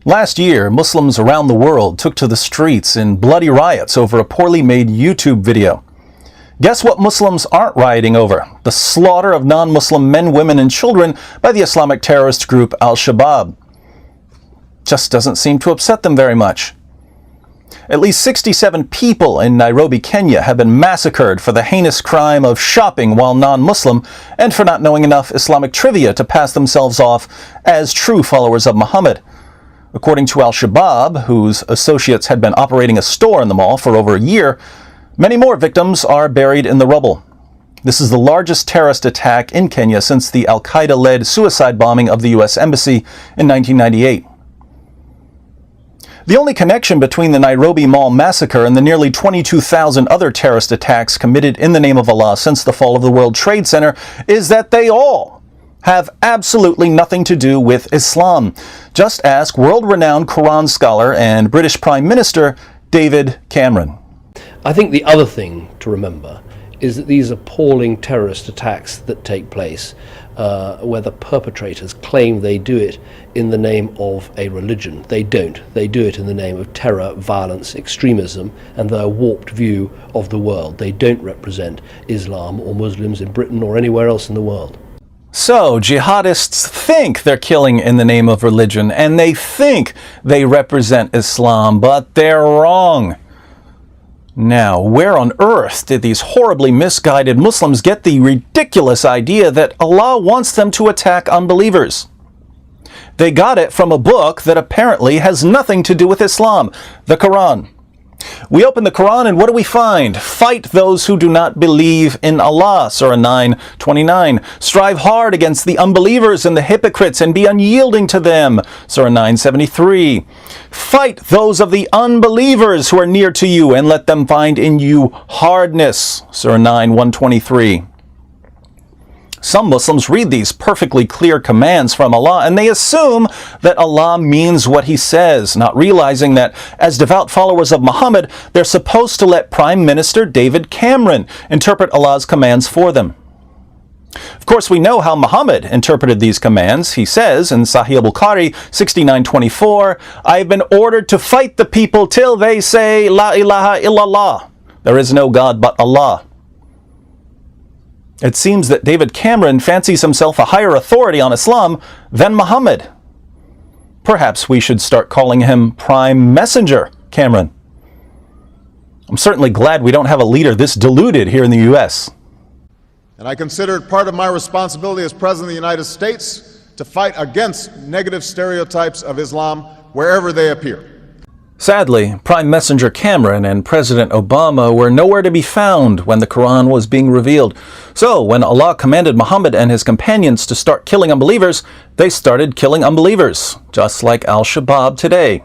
Last year, Muslims around the world took to the streets in bloody riots over a poorly made YouTube video. Guess what Muslims aren't rioting over? The slaughter of non-Muslim men, women, and children by the Islamic terrorist group Al-Shabaab. Just doesn't seem to upset them very much. At least 67 people in Nairobi, Kenya have been massacred for the heinous crime of shopping while non-Muslim and for not knowing enough Islamic trivia to pass themselves off as true followers of Muhammad. According to Al-Shabaab, whose associates had been operating a store in the mall for over a year, many more victims are buried in the rubble. This is the largest terrorist attack in Kenya since the Al-Qaeda-led suicide bombing of the U.S. Embassy in 1998. The only connection between the Nairobi Mall massacre and the nearly 22,000 other terrorist attacks committed in the name of Allah since the fall of the World Trade Center is that they all have absolutely nothing to do with Islam. Just ask world-renowned Quran scholar and British Prime Minister David Cameron. I think the other thing to remember is that these appalling terrorist attacks that take place, where the perpetrators claim they do it in the name of a religion. They don't. They do it in the name of terror, violence, extremism, and their warped view of the world. They don't represent Islam or Muslims in Britain or anywhere else in the world. So, jihadists think they're killing in the name of religion, and they think they represent Islam, but they're wrong. Now, where on earth did these horribly misguided Muslims get the ridiculous idea that Allah wants them to attack unbelievers? They got it from a book that apparently has nothing to do with Islam, the Quran. We open the Quran and what do we find? Fight those who do not believe in Allah, Surah 9:29. Strive hard against the unbelievers and the hypocrites and be unyielding to them, Surah 9:73. Fight those of the unbelievers who are near to you and let them find in you hardness, Surah 9:123. Some Muslims read these perfectly clear commands from Allah and they assume that Allah means what He says, not realizing that as devout followers of Muhammad, they're supposed to let Prime Minister David Cameron interpret Allah's commands for them. Of course, we know how Muhammad interpreted these commands. He says in Sahih al-Bukhari 69:24, I have been ordered to fight the people till they say, La ilaha illallah. There is no God but Allah. It seems that David Cameron fancies himself a higher authority on Islam than Muhammad. Perhaps we should start calling him Prime Messenger Cameron. I'm certainly glad we don't have a leader this deluded here in the U.S. And I consider it part of my responsibility as President of the United States to fight against negative stereotypes of Islam wherever they appear. Sadly, Prime Messenger Cameron and President Obama were nowhere to be found when the Quran was being revealed. So, when Allah commanded Muhammad and his companions to start killing unbelievers, they started killing unbelievers, just like Al-Shabaab today.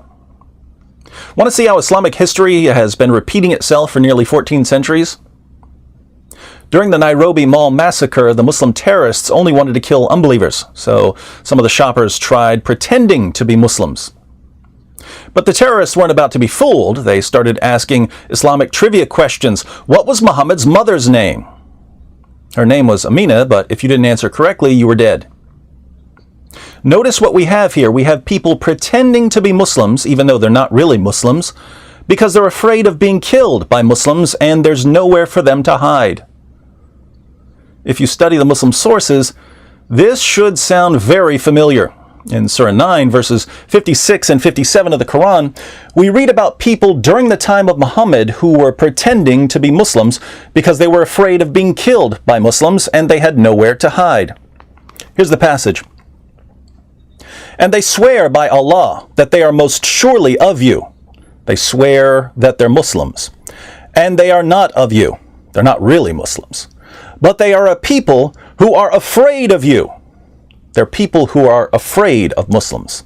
Want to see how Islamic history has been repeating itself for nearly 14 centuries? During the Nairobi Mall massacre, the Muslim terrorists only wanted to kill unbelievers, so some of the shoppers tried pretending to be Muslims. But the terrorists weren't about to be fooled. They started asking Islamic trivia questions. What was Muhammad's mother's name? Her name was Amina, but if you didn't answer correctly, you were dead. Notice what we have here. We have people pretending to be Muslims, even though they're not really Muslims, because they're afraid of being killed by Muslims and there's nowhere for them to hide. If you study the Muslim sources, this should sound very familiar. In Surah 9, verses 56 and 57 of the Quran, we read about people during the time of Muhammad who were pretending to be Muslims because they were afraid of being killed by Muslims and they had nowhere to hide. Here's the passage. And they swear by Allah that they are most surely of you. They swear that they're Muslims. And they are not of you. They're not really Muslims. But they are a people who are afraid of you. They're people who are afraid of Muslims.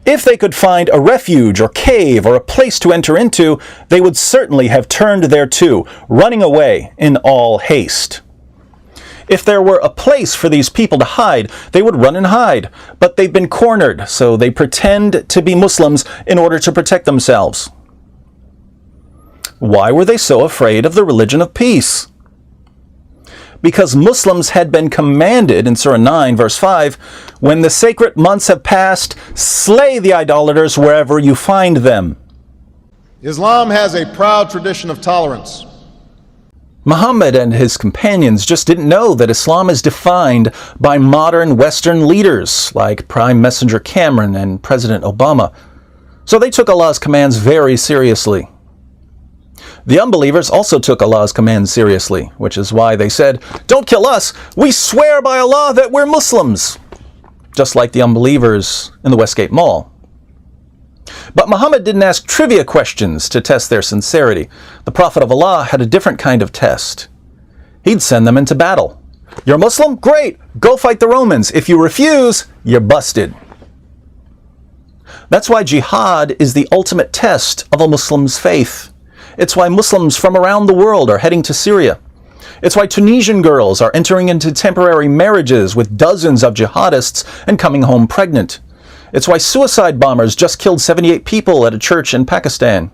If they could find a refuge or cave or a place to enter into, they would certainly have turned thereto, running away in all haste. If there were a place for these people to hide, they would run and hide. But they've been cornered, so they pretend to be Muslims in order to protect themselves. Why were they so afraid of the religion of peace? because Muslims had been commanded in Surah 9, verse 5, when the sacred months have passed, slay the idolaters wherever you find them. Islam has a proud tradition of tolerance. Muhammad and his companions just didn't know that Islam is defined by modern Western leaders like Prime Messenger Cameron and President Obama. So they took Allah's commands very seriously. The unbelievers also took Allah's commands seriously, which is why they said, "Don't kill us, we swear by Allah that we're Muslims," just like the unbelievers in the Westgate Mall. But Muhammad didn't ask trivia questions to test their sincerity. The Prophet of Allah had a different kind of test. He'd send them into battle. "You're Muslim? Great! Go fight the Romans. If you refuse, you're busted." That's why jihad is the ultimate test of a Muslim's faith. It's why Muslims from around the world are heading to Syria. It's why Tunisian girls are entering into temporary marriages with dozens of jihadists and coming home pregnant. It's why suicide bombers just killed 78 people at a church in Pakistan.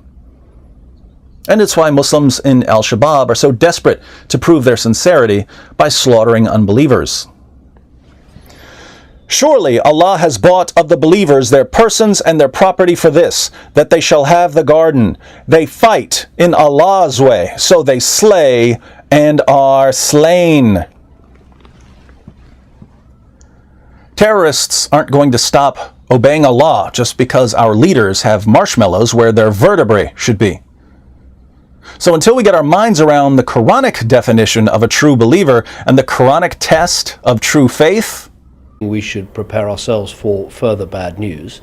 And it's why Muslims in Al-Shabaab are so desperate to prove their sincerity by slaughtering unbelievers. Surely Allah has bought of the believers their persons and their property for this, that they shall have the garden. They fight in Allah's way, so they slay and are slain. Terrorists aren't going to stop obeying Allah just because our leaders have marshmallows where their vertebrae should be. So until we get our minds around the Quranic definition of a true believer and the Quranic test of true faith, we should prepare ourselves for further bad news.